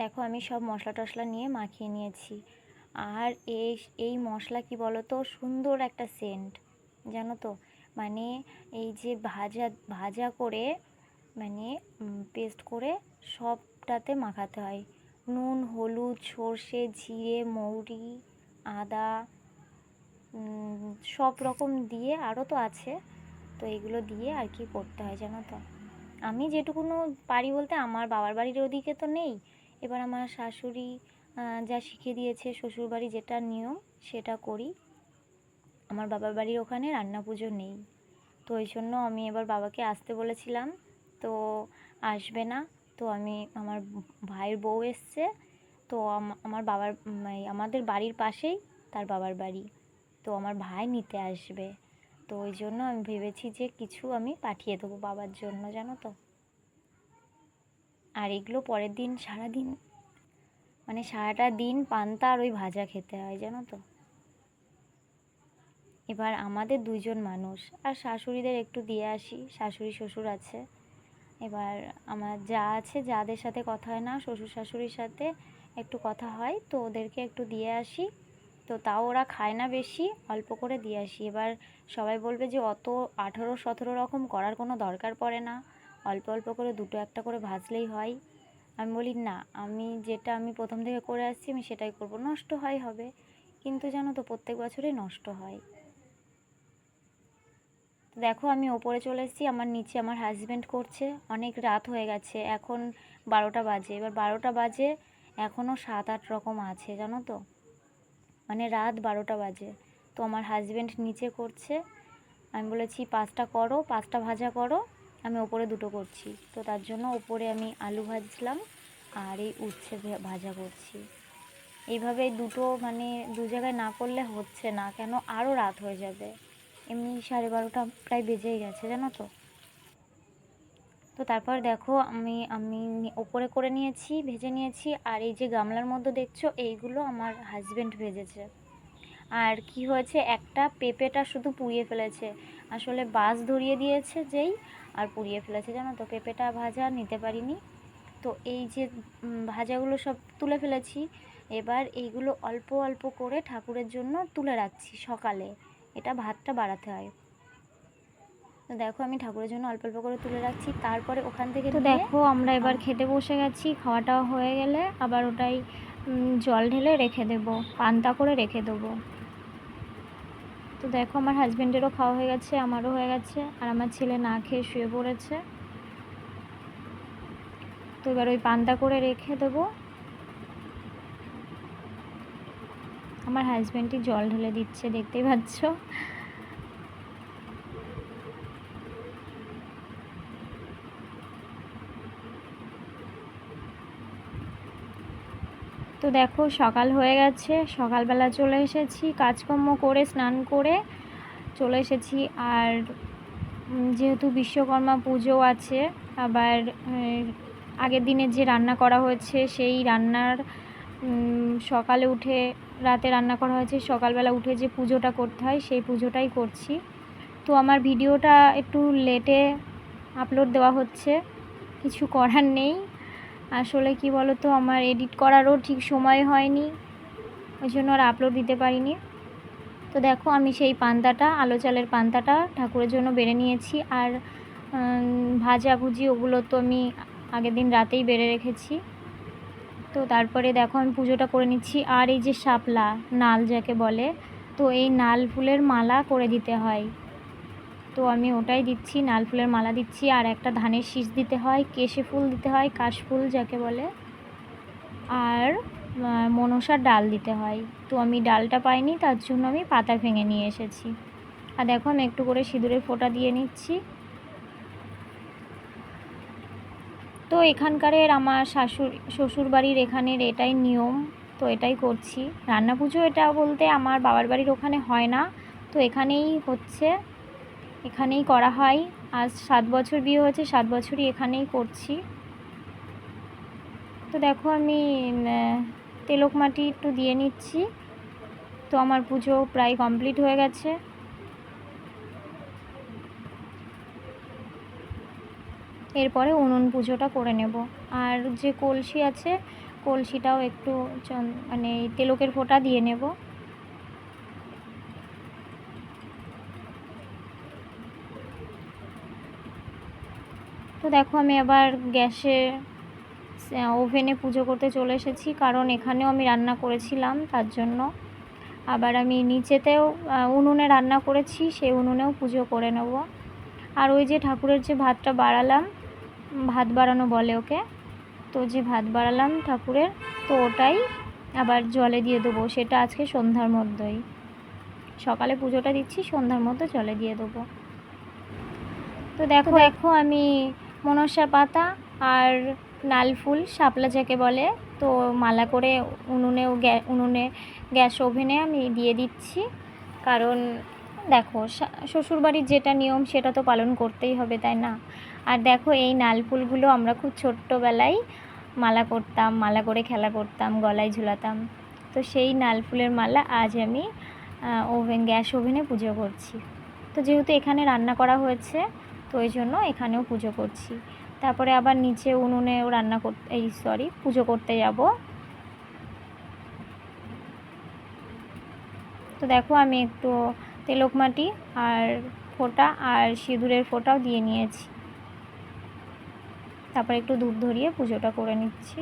দেখো আমি সব মশলা টশলা নিয়ে মাখিয়ে নিয়েছি। আর এই মশলা কি বলো তো, সুন্দর একটা সেন্ট, জানো তো। মানে এই যে ভাজা ভাজা করে, মানে পেস্ট করে সবটাতে মাখাতে হয়। নুন, হলুদ, সর্ষে, জিরে, মৌরি, আদা, সব রকম দিয়ে, আরও তো আছে, তো এগুলো দিয়ে আর কি করতে হয় জানো তো। আমি যেটুকুনো পারি বলতে, আমার বাবার বাড়ির ওদিকে তো নেই। এবার আমার শাশুড়ি যা শিখিয়ে দিয়েছে, শ্বশুরবাড়ি যেটা নিয়ম সেটা করি। আমার বাবার বাড়ির ওখানে রান্না পুজো নেই, তো ওই জন্য আমি এবার বাবাকে আসতে বলেছিলাম, তো আসবে না। তো আমার ভাইয়ের বউ এসছে, তো আমার বাবার আমাদের বাড়ির পাশেই তার বাবার বাড়ি, তো আমার ভাই নিতে আসবে। তো ওই জন্য আমি ভেবেছি যে কিছু আমি পাঠিয়ে দেবো বাবার জন্য, জানো তো। আর এগুলো পরের দিন সারাদিন, মানে সারাটা দিন পান্তা আর ওই ভাজা খেতে হয়, জানো তো। এবার আমাদের দুইজন মানুষ, আর শাশুড়িদের একটু দিয়ে আসি, শাশুড়ি শ্বশুর আছে। এবার আমার যা আছে, যাদের সাথে কথা হয় না, শ্বশুর শাশুড়ির সাথে একটু কথা হয়, তো ওদেরকে একটু দিয়ে আসি। তো তাও ওরা খায় না বেশি, অল্প করে দিয়ে আসি। এবার সবাই বলবে যে অত 18-17 রকম করার কোনো দরকার পড়ে না, অল্প অল্প করে দুটো একটা করে ভাজলেই হয়। আমি বলি না, আমি প্রথম থেকে করে আসছি, আমি সেটাই করব, নষ্ট হবে। কিন্তু জানো তো, প্রত্যেক বছরই নষ্ট হয়। তো দেখো আমি ওপরে চলে এসেছি, আমার নিচে আমার হাজব্যান্ড করছে। অনেক রাত হয়ে গেছে, এখন 12টা বাজে। এবার 12টা বাজে, এখনও 7-8 রকম আছে, জানো তো। মানে রাত 12টা বাজে, তো আমার হাজব্যান্ড নিচে করছে। আমি বলেছি 5টা করো, 5টা ভাজা করো, আমি ওপরে দুটো করছি। তো তার জন্য ওপরে আমি আলু ভাজলাম আর এই উচ্ছে ভাজা করছি। এইভাবে দুটো, মানে দু জায়গায় না করলে হচ্ছে না, কেন আরও রাত হয়ে যাবে। এমনি 12:30 প্রায় বেজেই গেছে, জানো তো। তো তারপর দেখো আমি ওপরে করে নিয়েছি, ভেজে নিয়েছি। আর এই যে গামলার মধ্যে দেখছো, এইগুলো আমার হাজব্যান্ড ভেজেছে। আর কি হয়েছে, একটা পেঁপেটা শুধু পুড়িয়ে ফেলেছে, আসলে বাস ধরিয়ে দিয়েছে যেই, আর পুড়িয়ে ফেলেছে, জানো তো। পেঁপেটা ভাজা নিতে পারিনি। তো এই যে ভাজাগুলো সব তুলে ফেলেছি। এবার এইগুলো অল্প অল্প করে ঠাকুরের জন্য তুলে রাখছি সকালে, এটা ভাতটা বাড়াতে হয়। তো দেখো আমি ঠাকুরের জন্য অল্প অল্প করে তুলে রাখছি, তারপরে ওখান থেকে তো দেখো আমরা এবার খেতে বসে গেছি। খাওয়াটা হয়ে গেলে আবার ওটাই জল ঢেলে রেখে দেবো, পান্তা করে রেখে দেবো। তো দেখো আমার হাজব্যান্ডেরও খাওয়া হয়ে গেছে, আমারও হয়ে গেছে, আর আমার ছেলে না খেয়ে শুয়ে পড়েছে। তো এবার ওই পান্তা করে রেখে দেবো। আমার হাজব্যান্ডই জল ঢেলে দিচ্ছে, দেখতেই পাচ্ছ। তো দেখো সকাল হয়ে গেছে, সকালবেলা চলে এসেছি, কাজকর্ম করে স্নান করে চলে এসেছি। আর যেহেতু বিশ্বকর্মা পুজো আছে, আবার আগের দিনে যে রান্না করা হয়েছে সেই রান্নার সকালে উঠে, রাতে রান্না করা হয়েছে, সকালবেলা উঠে যে পুজোটা করতে হয় সেই পুজোটাই করছি। তো আমার ভিডিওটা একটু লেটে আপলোড দেওয়া হচ্ছে, কিছু করার নেই। আসলে কি বলো তো, আমার এডিট করারও ঠিক সময় হয়নি, ওই জন্য আর আপলোড দিতে পারিনি। তো দেখো আমি সেই পান্তাটা, আলো চালের পান্তাটা ঠাকুরের জন্য বেড়ে নিয়েছি। আর ভাজাভুজি ওগুলো তো আমি আগের দিন রাতেই বেড়ে রেখেছি। তো তারপরে দেখো আমি পুজোটা করে নিচ্ছি। আর এই যে শাপলা, নাল যাকে বলে, তো এই নাল ফুলের মালা করে দিতে হয়, তো আমি ওটাই দিচ্ছি, নাল ফুলের মালা দিচ্ছি। আর একটা ধানের শীষ দিতে হয়, কেশে ফুল দিতে হয়, কাশফুল যাকে বলে, আর মনসার ডাল দিতে হয়। তো আমি ডালটা পাইনি, তার জন্য আমি পাতা ভেঙে নিয়ে এসেছি। আর দেখো আমি একটু করে সিঁদুরের ফোঁটা দিয়ে নিচ্ছি। তো এখানকারের আমার শ্বশুর বাড়ির এখানের এটাই নিয়ম, তো এটাই করছি। রান্না পুজো এটা বলতে আমার বাবার বাড়ির ওখানে হয় না, তো এখানেই হচ্ছে, এখানেই করা হয়। আজ 7 বছর বিয়ে হয়েছে, 7 বছরই এখানেই করছি। তো দেখো আমি তেলক মাটি একটু দিয়ে নিচ্ছি। তো আমার পুজো প্রায় কমপ্লিট হয়ে গেছে। এরপরে উনুন পুজোটা করে নেব। আর যে কলসি আছে, কলসিটাও একটু মানে তেলকের ফোঁটা দিয়ে নেব। তো দেখো আমি আবার গ্যাসে ওভেনে পুজো করতে চলে এসেছি, কারণ এখানেও আমি রান্না করেছিলাম তার জন্য। আবার আমি নিচেতেও উনুনে রান্না করেছি, সেই উনুনেও পুজো করে নেব। আর ওই যে ঠাকুরের যে ভাতটা বাড়ালাম, ভাত বাড়ানো বলে ওকে, তো যে ভাত বাড়ালাম ঠাকুরের, তো ওটাই আবার জলে দিয়ে দেবো। সেটা আজকে সন্ধ্যার মধ্যেই, সকালে পুজোটা দিচ্ছি, সন্ধ্যার মধ্যে জলে দিয়ে দেবো। তো দেখো আমি মনসা পাতা আর নাল ফুল, শাপলা যাকে বলে, তো মালা করে উনুনে গ্যাস ওভেনে আমি দিয়ে দিচ্ছি। কারণ দেখো শ্বশুরবাড়ির যেটা নিয়ম সেটা তো পালন করতেই হবে, তাই না? আর দেখো এই নাল ফুলগুলো আমরা খুব ছোট্টবেলায় মালা করতাম, মালা করে খেলা করতাম, গলায় ঝুলাতাম। তো সেই নাল ফুলের মালা আজ আমি গ্যাস ওভেনে পুজো করছি। তো যেহেতু এখানে রান্না করা হয়েছে, তো ওই জন্য এখানেও পুজো করছি। তারপরে আবার নিচে উনুনেও পুজো করতে যাব। তো দেখো আমি একটু তেলক মাটি আর ফোঁটা আর সিঁদুরের ফোঁটাও দিয়ে নিয়েছি। তারপর একটু ধূপ ধরিয়ে পুজোটা করে নিচ্ছি।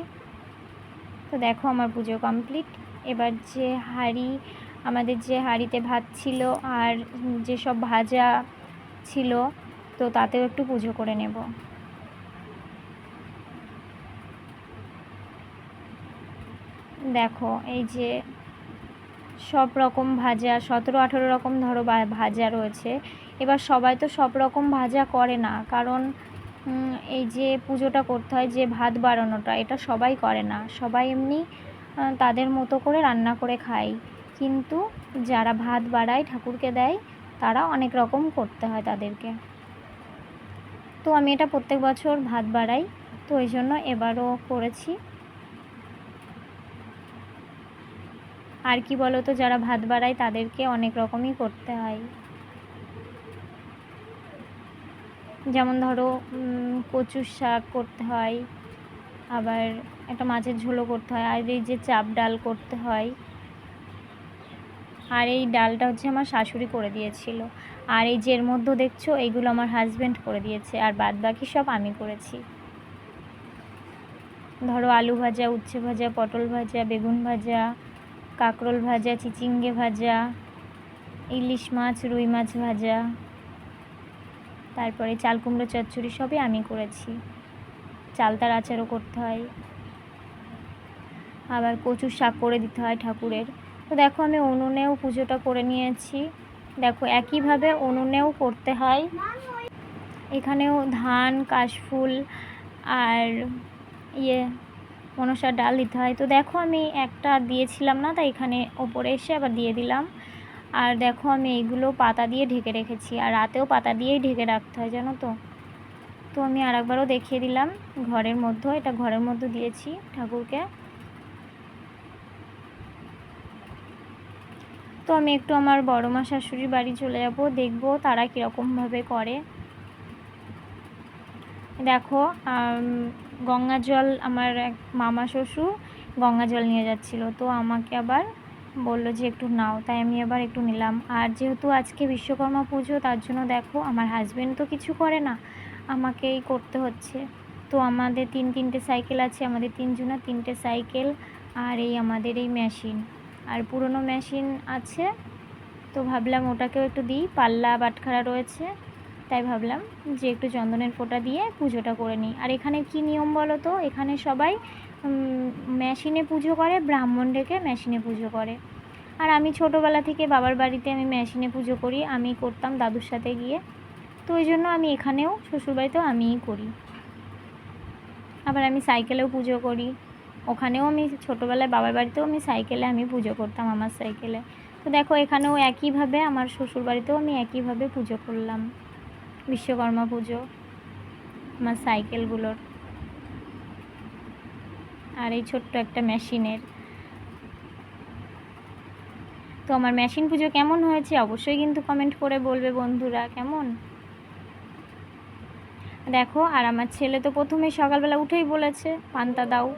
তো দেখো আমার পুজো কমপ্লিট। এবার যে আমাদের যে হাঁড়িতে ভাত ছিল আর যেসব ভাজা ছিল, তো তাতেও একটু পুজো করে নেব। দেখো এই যে সব রকম ভাজা, 17-18 রকম ধরো ভাজা রয়েছে। এবার সবাই তো সব রকম ভাজা করে না, কারণ এই যে পুজোটা করতে হয়, যে ভাত বাড়ানোটা, এটা সবাই করে না। সবাই এমনি তাদের মতো করে রান্না করে খায়, কিন্তু যারা ভাত বাড়ায় ঠাকুরকে দেয়, তারা অনেক রকম করতে হয় তাদেরকে। তো আমি এটা প্রত্যেক বছর ভাত বাড়াই, তো ওই জন্য এবারও করেছি। আর কি বলো তো, যারা ভাত বাড়ায় তাদেরকে অনেক রকমই করতে হয়। যেমন ধরো কচুর শাক করতে হয়, আবার একটা মাছের ঝোলও করতে হয়, আর এই যে চাপ ডাল করতে হয়। আর এই ডালটা হচ্ছে আমার শাশুড়ি করে দিয়েছিল। আর এই যে এর মধ্যে দেখছো, এইগুলো আমার হাজব্যান্ড করে দিয়েছে, আর বাদ বাকি সব আমি করেছি। ধরো আলু ভাজা, উচ্ছে ভাজা, পটল ভাজা, বেগুন ভাজা, কাঁকরোল ভাজা, চিচিঙ্গে ভাজা, ইলিশ মাছ, রুই মাছ ভাজা, তারপরে চাল কুমড়ো চচ্চড়ি, সবই আমি করেছি। চালতার আচারও করতে হয়, আবার কচুর শাক করে দিতে হয় ঠাকুরের। তো দেখো আমি উনুনেও পুজোটা করে নিয়েছি। দেখো একইভাবে উনুনেও করতে হয়। এখানেও ধান, কাশফুল আর মনসার ডাল দিতে হয়। তো দেখো আমি একটা দিয়েছিলাম না, তাই এখানে ওপরে এসে আবার দিয়ে দিলাম। আর দেখো আমি এইগুলো পাতা দিয়ে ঢেকে রেখেছি, আর রাতেও পাতা দিয়েই ঢেকে রাখতে হয়, জানো তো। তো আমি আরেকবারও দেখিয়ে দিলাম, এটা ঘরের মধ্যে দিয়েছি ঠাকুরকে। তো আমি একটু আমার বড় মা শাশুড়ির বাড়ি চলে যাব, দেখবো তারা কীরকমভাবে করে। দেখো গঙ্গা জল, আমার এক মামা শ্বশুর গঙ্গা জল নিয়ে যাচ্ছিলো, তো আমাকে আবার বললো যে একটু নাও, তাই আমি আবার একটু নিলাম। আর যেহেতু আজকে বিশ্বকর্মা পুজো, তার জন্য দেখো আমার হাজব্যান্ড তো কিছু করে না, আমাকেই করতে হচ্ছে। তো আমাদের তিনটে সাইকেল আছে, আমাদের তিনজনের 3টে সাইকেল, আর আমাদের এই মেশিন, আর পুরনো মেশিন আছে। তো ভাবলাম ওটাকেও একটু দিই, পাল্লা বাটখারা রয়েছে, তাই ভাবলাম যে একটু চন্দনের ফোঁটা দিয়ে পুজোটা করে নিই। আর এখানে কি নিয়ম বলো তো, এখানে সবাই মেশিনে পুজো করে, ব্রাহ্মণ ডেকে মেশিনে পুজো করে। আর আমি ছোটোবেলা থেকে বাবার বাড়িতে আমি মেশিনে পুজো করি, আমি করতাম দাদুর সাথে গিয়ে, তো ওই জন্য আমি এখানেও শ্বশুরবাড়িতেও আমিই করি। আবার আমি সাইকেলেও পুজো করি, ওখানেও আমি ছোটোবেলায় বাবার বাড়িতেও আমি সাইকেলে আমি পুজো করতাম, আমার সাইকেলে। তো দেখো এখানেও একইভাবে, আমার শ্বশুরবাড়িতেও আমি একইভাবে পুজো করলাম বিশ্বকর্মা পুজো আমার সাইকেলগুলোর, আর এই ছোট্ট একটা মেশিনের। তো আমার মেশিন পুজো কেমন হয়েছে অবশ্যই কিন্তু কমেন্ট করে বলবে বন্ধুরা, কেমন। দেখো আর আমার ছেলে তো প্রথমেই সকালবেলা উঠেই বলেছে পান্তা দাও,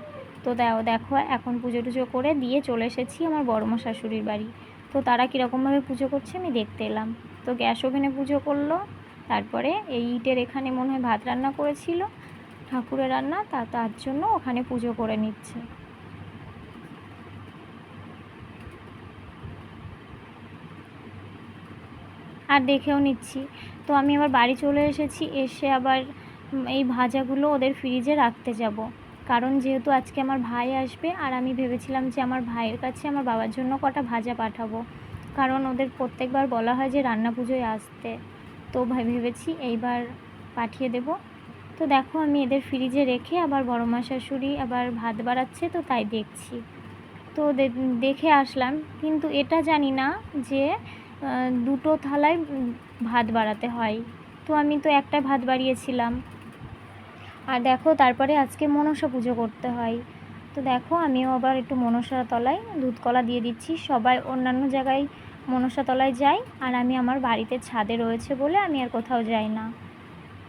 তো দেখো এখন পুজো টুজো করে দিয়ে চলে এসেছি আমার বড়মা শাশুড়ির বাড়ি। তো তারা কীরকমভাবে পুজো করছে আমি দেখতে এলাম। তো গ্যাস ওভেনে পুজো করলো, তারপরে এই ইটের এখানে মনে হয় ভাত রান্না করেছিল, ঠাকুরের রান্না, তার জন্য ওখানে পুজো করে নিচ্ছে। আর দেখেও নিচ্ছি। তো আমি আবার বাড়ি চলে এসেছি, এসে আবার এই ভাজাগুলো ওদের ফ্রিজে রাখতে যাব, কারণ যেহেতু আজকে আমার ভাই আসবে আর আমি ভেবেছিলাম যে আমার ভাইয়ের কাছে আমার বাবার জন্য কটা ভাজা পাঠাবো, কারণ ওদের প্রত্যেকবার বলা হয় যে রান্না পুজোয় আসতে। তো ভেবেছি এইবার পাঠিয়ে দেব। তো দেখো আমি এদের ফ্রিজে রেখে আবার বড়মা শাশুড়ি আবার ভাত বাড়াচ্ছে, তো তাই দেখছি। তো দেখে আসলাম, কিন্তু এটা জানি না যে দুটো থালায় ভাত বাড়াতে হয়। তো আমি তো একটা ভাত বাড়িয়েছিলাম। আর দেখো তারপরে আজকে মনসা পুজো করতে হয়। তো দেখো আমিও আবার একটু মনসা তলায় দুধ কলা দিয়ে দিচ্ছি। সবাই অন্যান্য জায়গায় মনসা তলায় যাই, আর আমি আমার বাড়িতে ছাদে রয়েছে বলে আমি আর কোথাও যাই না।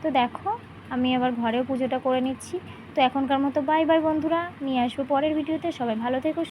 তো দেখো আমি আবার ঘরেও পুজোটা করে নিচ্ছি। তো এখনকার মতো বাই বাই বন্ধুরা, নিয়ে আসবো পরের ভিডিওতে। সবাই ভালো থেকো।